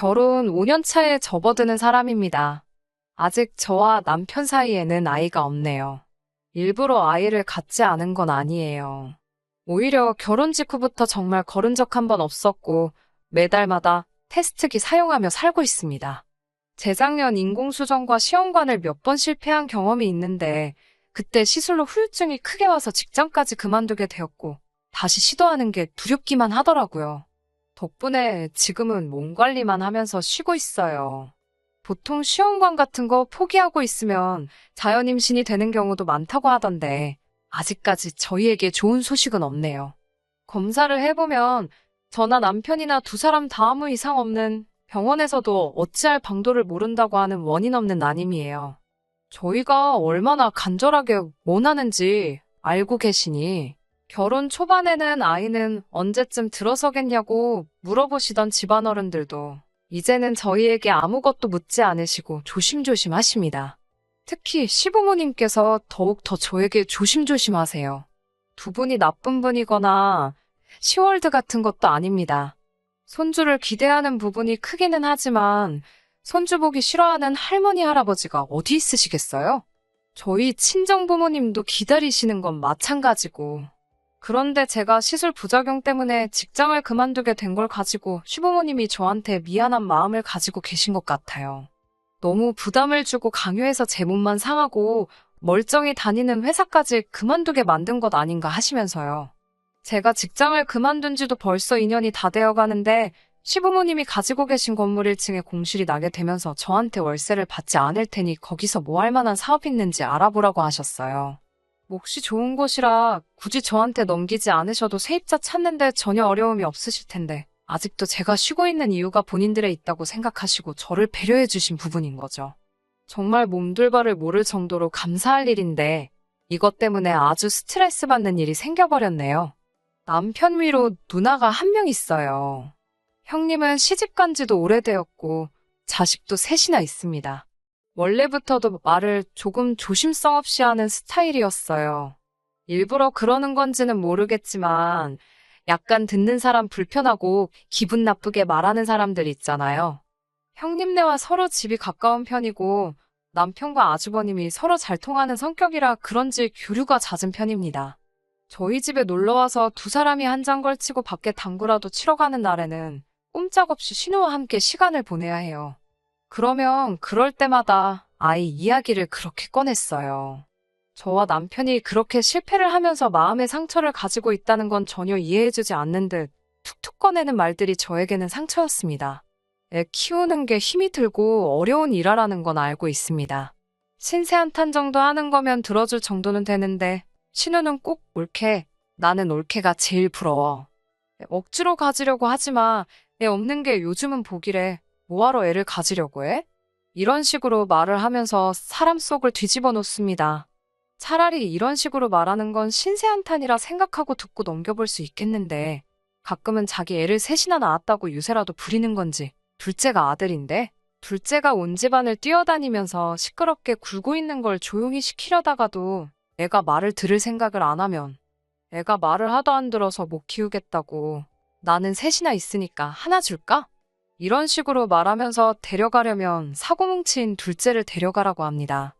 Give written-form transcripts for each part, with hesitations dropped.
결혼 5년 차에 접어드는 사람입니다. 아직 저와 남편 사이에는 아이가 없네요. 일부러 아이를 갖지 않은 건 아니에요. 오히려 결혼 직후부터 정말 거른 적 한 번 없었고 매달마다 테스트기 사용하며 살고 있습니다. 재작년 인공수정과 시험관을 몇 번 실패한 경험이 있는데 그때 시술로 후유증이 크게 와서 직장까지 그만두게 되었고 다시 시도하는 게 두렵기만 하더라고요. 덕분에 지금은 몸 관리만 하면서 쉬고 있어요. 보통 시험관 같은 거 포기하고 있으면 자연임신이 되는 경우도 많다고 하던데 아직까지 저희에게 좋은 소식은 없네요. 검사를 해보면 저나 남편이나 두 사람 다 아무 이상 없는, 병원에서도 어찌할 방도를 모른다고 하는 원인 없는 난임이에요. 저희가 얼마나 간절하게 원하는지 알고 계시니 결혼 초반에는 아이는 언제쯤 들어서겠냐고 물어보시던 집안어른들도 이제는 저희에게 아무것도 묻지 않으시고 조심조심 하십니다. 특히 시부모님께서 더욱 더 저에게 조심조심 하세요. 두 분이 나쁜 분이거나 시월드 같은 것도 아닙니다. 손주를 기대하는 부분이 크기는 하지만 손주 보기 싫어하는 할머니, 할아버지가 어디 있으시겠어요? 저희 친정부모님도 기다리시는 건 마찬가지고. 그런데 제가 시술 부작용 때문에 직장을 그만두게 된 걸 가지고 시부모님이 저한테 미안한 마음을 가지고 계신 것 같아요. 너무 부담을 주고 강요해서 제 몸만 상하고 멀쩡히 다니는 회사까지 그만두게 만든 것 아닌가 하시면서요. 제가 직장을 그만둔 지도 벌써 2년이 다 되어 가는데 시부모님이 가지고 계신 건물 1층에 공실이 나게 되면서 저한테 월세를 받지 않을 테니 거기서 뭐 할 만한 사업이 있는지 알아보라고 하셨어요. 몫이 좋은 곳이라 굳이 저한테 넘기지 않으셔도 세입자 찾는데 전혀 어려움이 없으실 텐데 아직도 제가 쉬고 있는 이유가 본인들에 있다고 생각하시고 저를 배려해 주신 부분인 거죠. 정말 몸둘바를 모를 정도로 감사할 일인데 이것 때문에 아주 스트레스 받는 일이 생겨버렸네요. 남편 위로 누나가 한 명 있어요. 형님은 시집 간 지도 오래되었고 자식도 셋이나 있습니다. 원래부터도 말을 조금 조심성 없이 하는 스타일이었어요. 일부러 그러는 건지는 모르겠지만 약간 듣는 사람 불편하고 기분 나쁘게 말하는 사람들 있잖아요. 형님네와 서로 집이 가까운 편이고 남편과 아주버님이 서로 잘 통하는 성격이라 그런지 교류가 잦은 편입니다. 저희 집에 놀러와서 두 사람이 한 장 걸치고 밖에 당구라도 치러 가는 날에는 꼼짝없이 신우와 함께 시간을 보내야 해요. 그러면 그럴 때마다 아이 이야기를 그렇게 꺼냈어요. 저와 남편이 그렇게 실패를 하면서 마음의 상처를 가지고 있다는 건 전혀 이해해주지 않는 듯 툭툭 꺼내는 말들이 저에게는 상처였습니다. 애 키우는 게 힘이 들고 어려운 일이라는 건 알고 있습니다. 신세 한탄 정도 하는 거면 들어줄 정도는 되는데 신우는 꼭 옳게, 나는 옳게가 제일 부러워. 억지로 가지려고 하지 마. 애 없는 게 요즘은 복이래. 뭐하러 애를 가지려고 해? 이런 식으로 말을 하면서 사람 속을 뒤집어 놓습니다. 차라리 이런 식으로 말하는 건 신세한탄이라 생각하고 듣고 넘겨볼 수 있겠는데 가끔은 자기 애를 셋이나 낳았다고 유세라도 부리는 건지 둘째가 아들인데 둘째가 온 집안을 뛰어다니면서 시끄럽게 굴고 있는 걸 조용히 시키려다가도 애가 말을 들을 생각을 안 하면 애가 말을 하도 안 들어서 못 키우겠다고 나는 셋이나 있으니까 하나 줄까? 이런 식으로 말하면서 데려가려면 사고뭉치인 둘째를 데려가라고 합니다.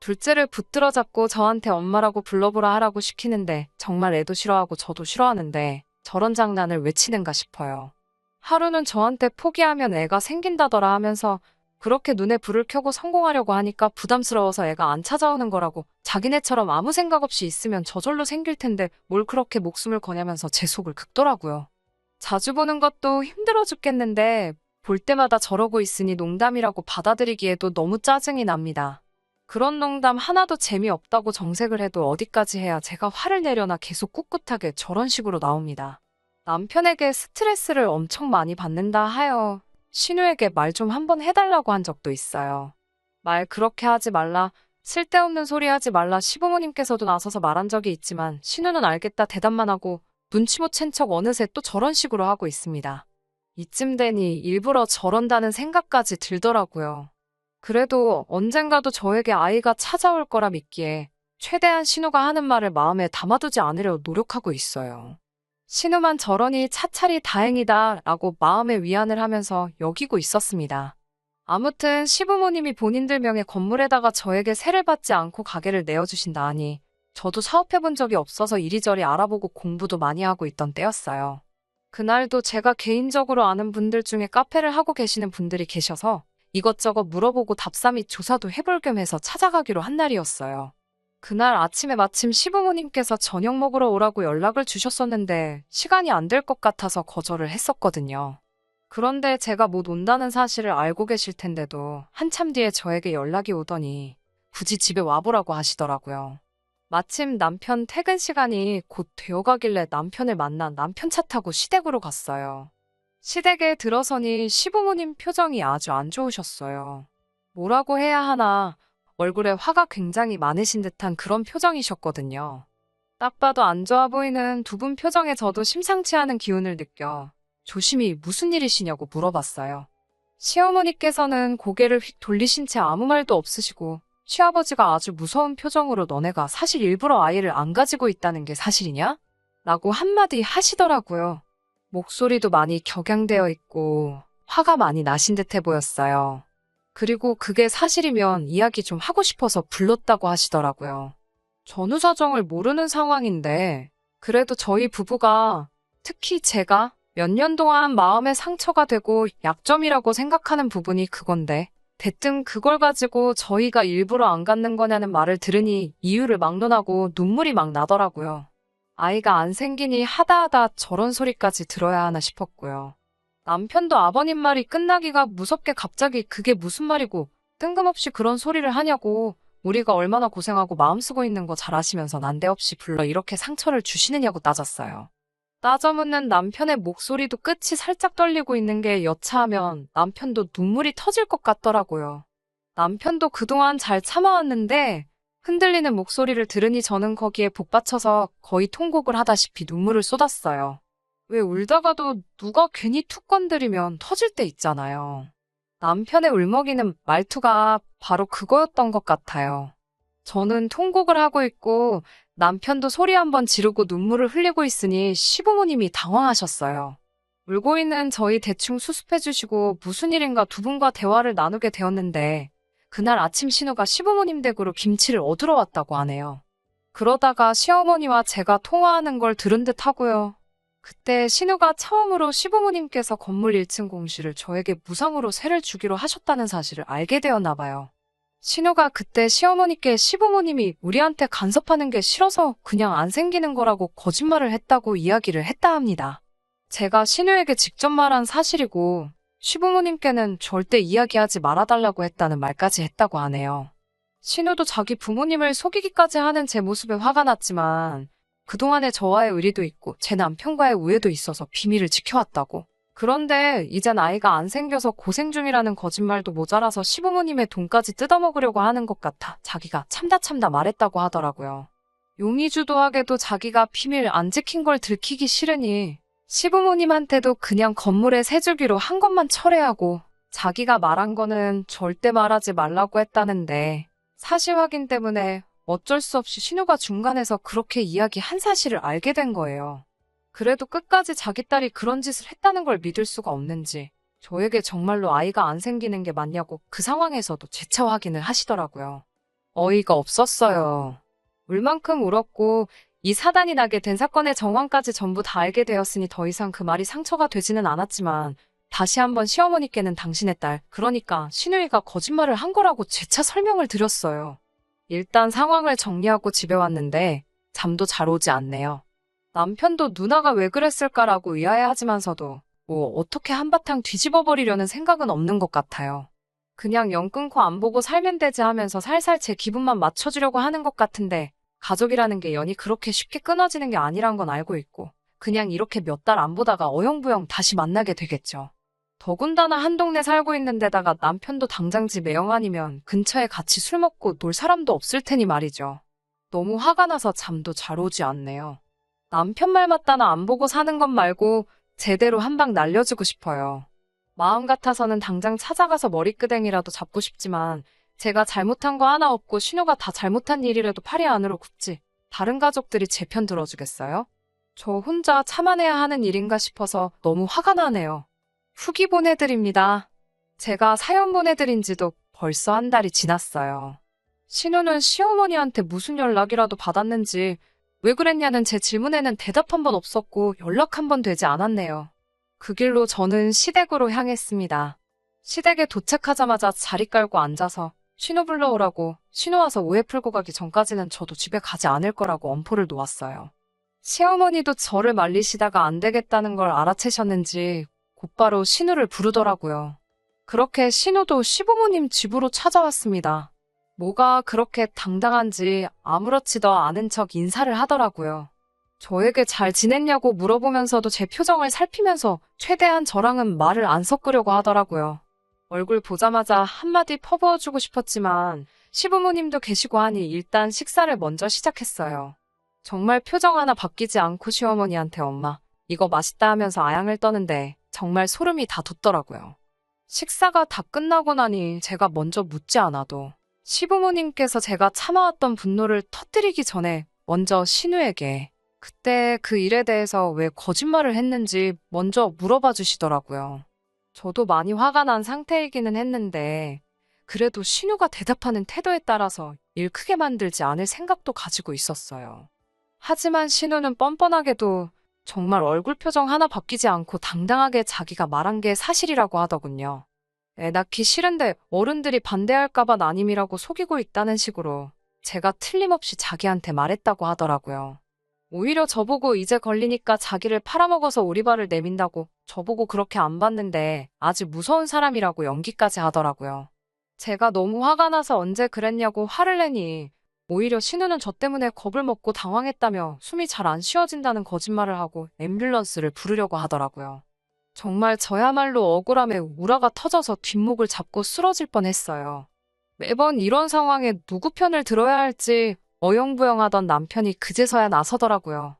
둘째를 붙들어 잡고 저한테 엄마라고 불러보라 하라고 시키는데 정말 애도 싫어하고 저도 싫어하는데 저런 장난을 왜 치는가 싶어요. 하루는 저한테 포기하면 애가 생긴다더라 하면서 그렇게 눈에 불을 켜고 성공하려고 하니까 부담스러워서 애가 안 찾아오는 거라고 자기네처럼 아무 생각 없이 있으면 저절로 생길 텐데 뭘 그렇게 목숨을 거냐면서 제 속을 긁더라고요. 자주 보는 것도 힘들어 죽겠는데 볼 때마다 저러고 있으니 농담이라고 받아들이기에도 너무 짜증이 납니다. 그런 농담 하나도 재미없다고 정색을 해도 어디까지 해야 제가 화를 내려나 계속 꿋꿋하게 저런 식으로 나옵니다. 남편에게 스트레스를 엄청 많이 받는다 하여 신우에게 말 좀 한번 해달라고 한 적도 있어요. 말 그렇게 하지 말라, 쓸데없는 소리 하지 말라 시부모님께서도 나서서 말한 적이 있지만 신우는 알겠다 대답만 하고 눈치 못 챈 척 어느새 또 저런 식으로 하고 있습니다. 이쯤 되니 일부러 저런다는 생각까지 들더라고요. 그래도 언젠가도 저에게 아이가 찾아올 거라 믿기에 최대한 신우가 하는 말을 마음에 담아두지 않으려 노력하고 있어요. 신우만 저러니 차차리 다행이다 라고 마음의 위안을 하면서 여기고 있었습니다. 아무튼 시부모님이 본인들 명의 건물에다가 저에게 세를 받지 않고 가게를 내어주신다 하니 저도 사업해본 적이 없어서 이리저리 알아보고 공부도 많이 하고 있던 때였어요. 그날도 제가 개인적으로 아는 분들 중에 카페를 하고 계시는 분들이 계셔서 이것저것 물어보고 답사 및 조사도 해볼 겸 해서 찾아가기로 한 날이었어요. 그날 아침에 마침 시부모님께서 저녁 먹으러 오라고 연락을 주셨었는데 시간이 안 될 것 같아서 거절을 했었거든요. 그런데 제가 못 온다는 사실을 알고 계실 텐데도 한참 뒤에 저에게 연락이 오더니 굳이 집에 와보라고 하시더라고요. 마침 남편 퇴근 시간이 곧 되어가길래 남편을 만나 남편 차 타고 시댁으로 갔어요. 시댁에 들어서니 시부모님 표정이 아주 안 좋으셨어요. 뭐라고 해야 하나 얼굴에 화가 굉장히 많으신 듯한 그런 표정이셨거든요. 딱 봐도 안 좋아 보이는 두 분 표정에 저도 심상치 않은 기운을 느껴 조심히 무슨 일이시냐고 물어봤어요. 시어머니께서는 고개를 휙 돌리신 채 아무 말도 없으시고 시아버지가 아주 무서운 표정으로 너네가 사실 일부러 아이를 안 가지고 있다는 게 사실이냐? 라고 한마디 하시더라고요. 목소리도 많이 격양되어 있고 화가 많이 나신 듯해 보였어요. 그리고 그게 사실이면 이야기 좀 하고 싶어서 불렀다고 하시더라고요. 전후 사정을 모르는 상황인데 그래도 저희 부부가 특히 제가 몇 년 동안 마음에 상처가 되고 약점이라고 생각하는 부분이 그건데 대뜸 그걸 가지고 저희가 일부러 안 갖는 거냐는 말을 들으니 이유를 막론하고 눈물이 막 나더라고요. 아이가 안 생기니 하다하다 저런 소리까지 들어야 하나 싶었고요. 남편도 아버님 말이 끝나기가 무섭게 갑자기 그게 무슨 말이고 뜬금없이 그런 소리를 하냐고 우리가 얼마나 고생하고 마음 쓰고 있는 거 잘 아시면서 난데없이 불러 이렇게 상처를 주시느냐고 따졌어요. 따져묻는 남편의 목소리도 끝이 살짝 떨리고 있는 게 여차하면 남편도 눈물이 터질 것 같더라고요. 남편도 그동안 잘 참아왔는데 흔들리는 목소리를 들으니 저는 거기에 복받쳐서 거의 통곡을 하다시피 눈물을 쏟았어요. 왜 울다가도 누가 괜히 툭 건드리면 터질 때 있잖아요. 남편의 울먹이는 말투가 바로 그거였던 것 같아요. 저는 통곡을 하고 있고 남편도 소리 한번 지르고 눈물을 흘리고 있으니 시부모님이 당황하셨어요. 울고 있는 저희 대충 수습해 주시고 무슨 일인가 두 분과 대화를 나누게 되었는데 그날 아침 신우가 시부모님 댁으로 김치를 얻으러 왔다고 하네요. 그러다가 시어머니와 제가 통화하는 걸 들은 듯 하고요. 그때 신우가 처음으로 시부모님께서 건물 1층 공실을 저에게 무상으로 세를 주기로 하셨다는 사실을 알게 되었나 봐요. 신우가 그때 시어머니께 시부모님이 우리한테 간섭하는 게 싫어서 그냥 안 생기는 거라고 거짓말을 했다고 이야기를 했다 합니다. 제가 신우에게 직접 말한 사실이고 시부모님께는 절대 이야기하지 말아달라고 했다는 말까지 했다고 하네요. 신우도 자기 부모님을 속이기까지 하는 제 모습에 화가 났지만 그동안에 저와의 의리도 있고 제 남편과의 우애도 있어서 비밀을 지켜왔다고. 그런데 이젠 아이가 안 생겨서 고생 중이라는 거짓말도 모자라서 시부모님의 돈까지 뜯어먹으려고 하는 것 같아 자기가 참다 말했다고 하더라고요. 용의주도하게도 자기가 비밀 안 지킨 걸 들키기 싫으니 시부모님한테도 그냥 건물에 세 주기로 한 것만 철회하고 자기가 말한 거는 절대 말하지 말라고 했다는데 사실 확인 때문에 어쩔 수 없이 신우가 중간에서 그렇게 이야기한 사실을 알게 된 거예요. 그래도 끝까지 자기 딸이 그런 짓을 했다는 걸 믿을 수가 없는지 저에게 정말로 아이가 안 생기는 게 맞냐고 그 상황에서도 재차 확인을 하시더라고요. 어이가 없었어요. 울 만큼 울었고 이 사단이 나게 된 사건의 정황까지 전부 다 알게 되었으니 더 이상 그 말이 상처가 되지는 않았지만 다시 한번 시어머니께는 당신의 딸, 그러니까 신우이가 거짓말을 한 거라고 재차 설명을 드렸어요. 일단 상황을 정리하고 집에 왔는데 잠도 잘 오지 않네요. 남편도 누나가 왜 그랬을까라고 의아해하지만서도 뭐 어떻게 한바탕 뒤집어버리려는 생각은 없는 것 같아요. 그냥 연 끊고 안 보고 살면 되지 하면서 살살 제 기분만 맞춰주려고 하는 것 같은데 가족이라는 게 연이 그렇게 쉽게 끊어지는 게 아니란 건 알고 있고 그냥 이렇게 몇 달 안 보다가 어영부영 다시 만나게 되겠죠. 더군다나 한 동네 살고 있는 데다가 남편도 당장 집 애영 아니면 근처에 같이 술 먹고 놀 사람도 없을 테니 말이죠. 너무 화가 나서 잠도 잘 오지 않네요. 남편 말 맞다나 안 보고 사는 것 말고 제대로 한 방 날려주고 싶어요. 마음 같아서는 당장 찾아가서 머리끄댕이라도 잡고 싶지만 제가 잘못한 거 하나 없고 신우가 다 잘못한 일이라도 팔이 안으로 굽지. 다른 가족들이 제 편 들어주겠어요? 저 혼자 참아내야 하는 일인가 싶어서 너무 화가 나네요. 후기 보내드립니다. 제가 사연 보내드린 지도 벌써 한 달이 지났어요. 신우는 시어머니한테 무슨 연락이라도 받았는지 왜 그랬냐는 제 질문에는 대답 한 번 없었고 연락 한 번 되지 않았네요. 그 길로 저는 시댁으로 향했습니다. 시댁에 도착하자마자 자리 깔고 앉아서 신우 불러오라고, 신우 와서 오해 풀고 가기 전까지는 저도 집에 가지 않을 거라고 엄포를 놓았어요. 시어머니도 저를 말리시다가 안 되겠다는 걸 알아채셨는지 곧바로 신우를 부르더라고요. 그렇게 신우도 시부모님 집으로 찾아왔습니다. 뭐가 그렇게 당당한지 아무렇지도 않은 척 인사를 하더라고요. 저에게 잘 지냈냐고 물어보면서도 제 표정을 살피면서 최대한 저랑은 말을 안 섞으려고 하더라고요. 얼굴 보자마자 한마디 퍼부어주고 싶었지만 시부모님도 계시고 하니 일단 식사를 먼저 시작했어요. 정말 표정 하나 바뀌지 않고 시어머니한테 엄마, 이거 맛있다 하면서 아양을 떠는데 정말 소름이 다 돋더라고요. 식사가 다 끝나고 나니 제가 먼저 묻지 않아도 시부모님께서 제가 참아왔던 분노를 터뜨리기 전에 먼저 신우에게 그때 그 일에 대해서 왜 거짓말을 했는지 먼저 물어봐 주시더라고요. 저도 많이 화가 난 상태이기는 했는데 그래도 신우가 대답하는 태도에 따라서 일 크게 만들지 않을 생각도 가지고 있었어요. 하지만 신우는 뻔뻔하게도 정말 얼굴 표정 하나 바뀌지 않고 당당하게 자기가 말한 게 사실이라고 하더군요. 애 낳기 싫은데 어른들이 반대할까봐 난임이라고 속이고 있다는 식으로 제가 틀림없이 자기한테 말했다고 하더라고요. 오히려 저보고 이제 걸리니까 자기를 팔아먹어서 오리발을 내민다고 저보고 그렇게 안 봤는데 아주 무서운 사람이라고 연기까지 하더라고요. 제가 너무 화가 나서 언제 그랬냐고 화를 내니 오히려 신우는 저 때문에 겁을 먹고 당황했다며 숨이 잘 안 쉬어진다는 거짓말을 하고 앰뷸런스를 부르려고 하더라고요. 정말 저야말로 억울함에 우라가 터져서 뒷목을 잡고 쓰러질 뻔했어요. 매번 이런 상황에 누구 편을 들어야 할지 어영부영하던 남편이 그제서야 나서더라고요.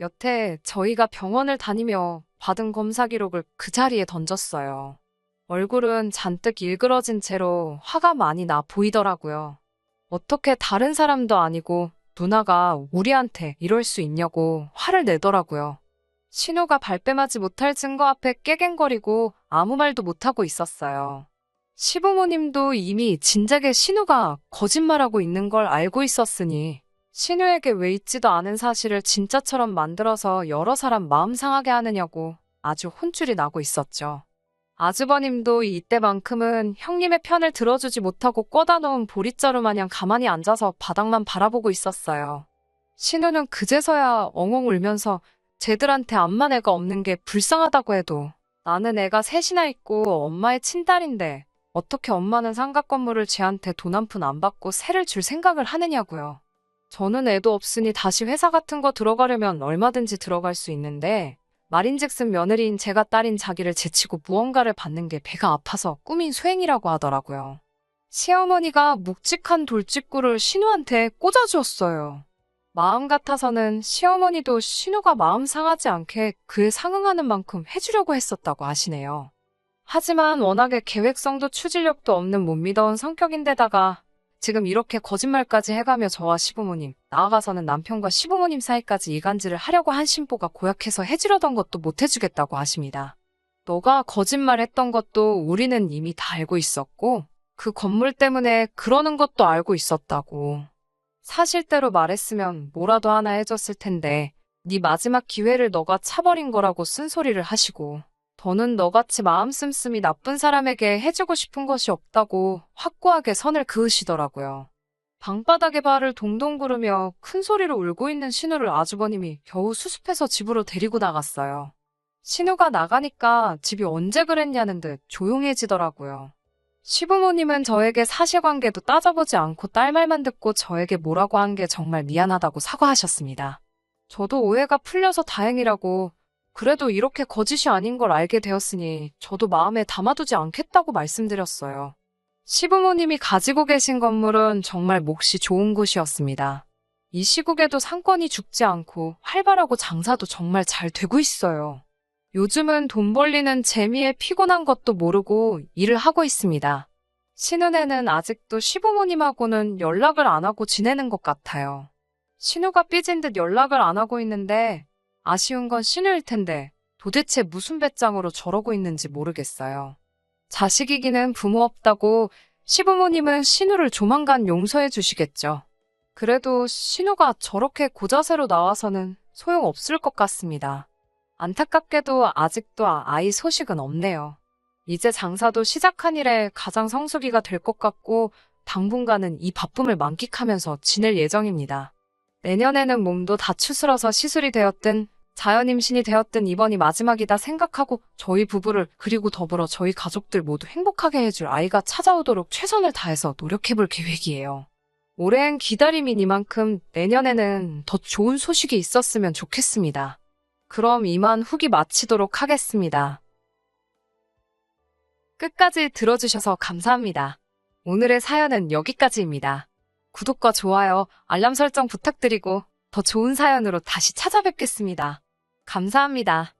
여태 저희가 병원을 다니며 받은 검사 기록을 그 자리에 던졌어요. 얼굴은 잔뜩 일그러진 채로 화가 많이 나 보이더라고요. 어떻게 다른 사람도 아니고 누나가 우리한테 이럴 수 있냐고 화를 내더라고요. 신우가 발뺌하지 못할 증거 앞에 깨갱거리고 아무 말도 못하고 있었어요. 시부모님도 이미 진작에 신우가 거짓말하고 있는 걸 알고 있었으니 신우에게 왜 있지도 않은 사실을 진짜처럼 만들어서 여러 사람 마음 상하게 하느냐고 아주 혼쭐이 나고 있었죠. 아주버님도 이때만큼은 형님의 편을 들어주지 못하고 꿔다 놓은 보릿자루 마냥 가만히 앉아서 바닥만 바라보고 있었어요. 신우는 그제서야 엉엉 울면서 쟤들한테 암만 애가 없는 게 불쌍하다고 해도 나는 애가 셋이나 있고 엄마의 친딸인데 어떻게 엄마는 상가 건물을 쟤한테 돈 한 푼 안 받고 세를 줄 생각을 하느냐고요. 저는 애도 없으니 다시 회사 같은 거 들어가려면 얼마든지 들어갈 수 있는데 말인즉슨 며느리인 제가 딸인 자기를 제치고 무언가를 받는 게 배가 아파서 꾸민 수행이라고 하더라고요. 시어머니가 묵직한 돌직구를 신우한테 꽂아주었어요. 마음 같아서는 시어머니도 신우가 마음 상하지 않게 그에 상응하는 만큼 해주려고 했었다고 하시네요. 하지만 워낙에 계획성도 추진력도 없는 못 믿어온 성격인데다가 지금 이렇게 거짓말까지 해가며 저와 시부모님, 나아가서는 남편과 시부모님 사이까지 이간질을 하려고 한 심보가 고약해서 해주려던 것도 못 해주겠다고 하십니다. 너가 거짓말했던 것도 우리는 이미 다 알고 있었고 그 건물 때문에 그러는 것도 알고 있었다고. 사실대로 말했으면 뭐라도 하나 해줬을 텐데 네 마지막 기회를 너가 차버린 거라고 쓴소리를 하시고 더는 너같이 마음 씀씀이 나쁜 사람에게 해주고 싶은 것이 없다고 확고하게 선을 그으시더라고요. 방바닥에 발을 동동 구르며 큰 소리로 울고 있는 신우를 아주버님이 겨우 수습해서 집으로 데리고 나갔어요. 신우가 나가니까 집이 언제 그랬냐는 듯 조용해지더라고요. 시부모님은 저에게 사실관계도 따져보지 않고 딸 말만 듣고 저에게 뭐라고 한 게 정말 미안하다고 사과하셨습니다. 저도 오해가 풀려서 다행이라고, 그래도 이렇게 거짓이 아닌 걸 알게 되었으니 저도 마음에 담아두지 않겠다고 말씀드렸어요. 시부모님이 가지고 계신 건물은 정말 몫이 좋은 곳이었습니다. 이 시국에도 상권이 죽지 않고 활발하고 장사도 정말 잘 되고 있어요. 요즘은 돈 벌리는 재미에 피곤한 것도 모르고 일을 하고 있습니다. 신우네는 아직도 시부모님하고는 연락을 안 하고 지내는 것 같아요. 신우가 삐진 듯 연락을 안 하고 있는데 아쉬운 건 신우일 텐데 도대체 무슨 배짱으로 저러고 있는지 모르겠어요. 자식이기는 부모 없다고 시부모님은 신우를 조만간 용서해 주시겠죠. 그래도 신우가 저렇게 고자세로 나와서는 소용없을 것 같습니다. 안타깝게도 아직도 아이 소식은 없네요. 이제 장사도 시작한 이래 가장 성수기가 될 것 같고 당분간은 이 바쁨을 만끽하면서 지낼 예정입니다. 내년에는 몸도 다 추스러서 시술이 되었든 자연 임신이 되었든 이번이 마지막이다 생각하고 저희 부부를 그리고 더불어 저희 가족들 모두 행복하게 해줄 아이가 찾아오도록 최선을 다해서 노력해볼 계획이에요. 오랜 기다림이니만큼 내년에는 더 좋은 소식이 있었으면 좋겠습니다. 그럼 이만 후기 마치도록 하겠습니다. 끝까지 들어주셔서 감사합니다. 오늘의 사연은 여기까지입니다. 구독과 좋아요, 알람 설정 부탁드리고 더 좋은 사연으로 다시 찾아뵙겠습니다. 감사합니다.